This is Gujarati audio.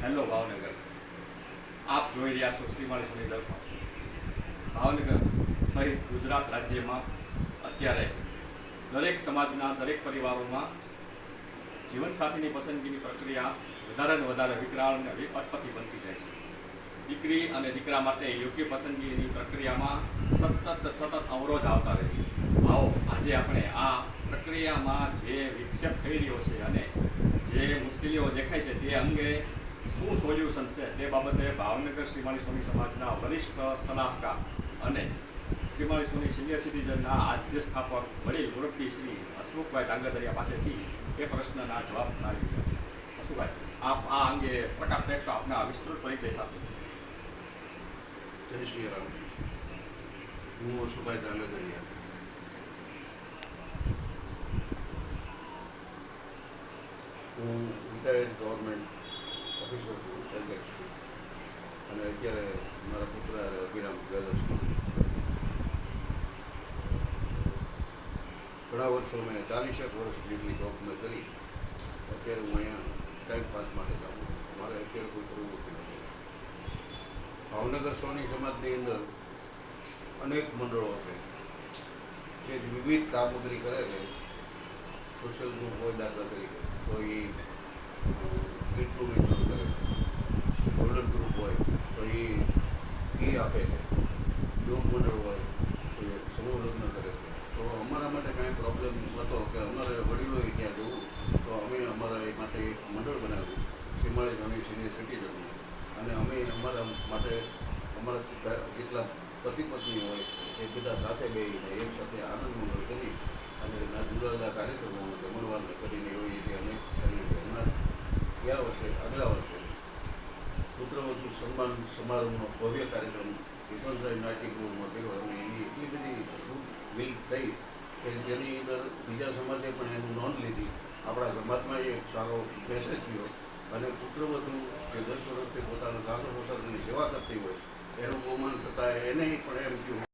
હેલો ભાવનગર, આપ જોઈ રહ્યા છો શ્રીમાળી સોની દર્પણ. ભાવનગર સહિત ગુજરાત રાજ્યમાં અત્યારે દરેક સમાજના દરેક પરિવારોમાં જીવનસાથીની પસંદગીની પ્રક્રિયા વધારે ને વધારે વિકરાળ અને અટપટી બનતી જાય છે. દીકરી અને દીકરા માટે યોગ્ય પસંદગીની પ્રક્રિયામાં સતત અવરોધ આવતા રહે છે. આવો આજે આપણે આ પ્રક્રિયામાં જે વિક્ષેપ થઈ રહ્યો છે અને જે મુશ્કેલીઓ દેખાય છે તે અંગે શું સોલ્યુશન છે તે બાબતે ભાવનગર શ્રીમાળી સોની સમાજના વરિષ્ઠ સલાહકાર અને શ્રીમાળી સોની સિનિયર સિટીઝનના આદ્ય સ્થાપક વડીલ મુરબ્બી શ્રી હસમુખભાઈ ડાંગરદરિયા પાસેથી એ પ્રશ્નના જવાબ મારી દીધા. હસુભાઈ, આપ આ અંગે પ્રકાશ ફેંકશો આપના વિસ્તૃત પરિચય સાથે. જય શ્રી રામ. હું હસુભાઈ ડાંગરદરિયા. હું રિટાયર્ડ ગવર્મેન્ટ ઓફિસર છું, સેલ્સ અને અત્યારે મારા પુત્ર અભિરામ જ્વેલર્સ. ઘણા વર્ષો મેં 40 વર્ષ જેટલી જોબ મેં કરી. અત્યારે હું અહીંયા ટાઈમ પાસ માટે જાઉં છું. મારે અત્યારે કોઈ પ્રવૃત્તિ નથી. ભાવનગર સોની સમાજની અંદર અનેક મંડળો છે જે વિવિધ કામગીરી કરે છે. સોશિયલ ગ્રુપ હોય દાખલા તરીકે તો એ કીટનું વિતરણ કરે છે. ગોલ્ડન ગ્રુપ હોય તો એ ઘી આપે છે. યોગ મંડળ હોય તો એ સમૂહ લગ્ન કરે છે. તો અમારા માટે કાંઈ પ્રોબ્લેમ હતો કે અમારે વડીલોએ ત્યાં જવું, તો અમે અમારા એ માટે એક મંડળ બનાવ્યું, શ્રીમાળી સોની સિનિયર સિટીઝન. અને અમે અમારા માટે અમારા જેટલા પતિ પત્ની હોય એ બધા સાથે બેસીને એક સાથે આનંદ મંગળ કરી અને જુદા જુદા કાર્યક્રમો જમણવારને કરીને એવી રીતે અમે કરીએ છીએ. હમણાં ગયા વર્ષે આગલા વર્ષે પુત્રવધુ સન્માન સમારંભનો ભવ્ય કાર્યક્રમ યશવંતરાય નાટ્યગૃહમાં કર્યો અને એની એટલી બધી વિલ થઈ કે જેની અંદર બીજા સમાજે પણ એનું નોંધ લીધી. આપણા સમાજમાં એક સારો મેસેજ થયો અને પુત્રવધુ જે 10 વર્ષથી પોતાના સાસુ સસરાની સેવા કરતી હોય એનું બહુમાન થતાં એને પણ એમ થયું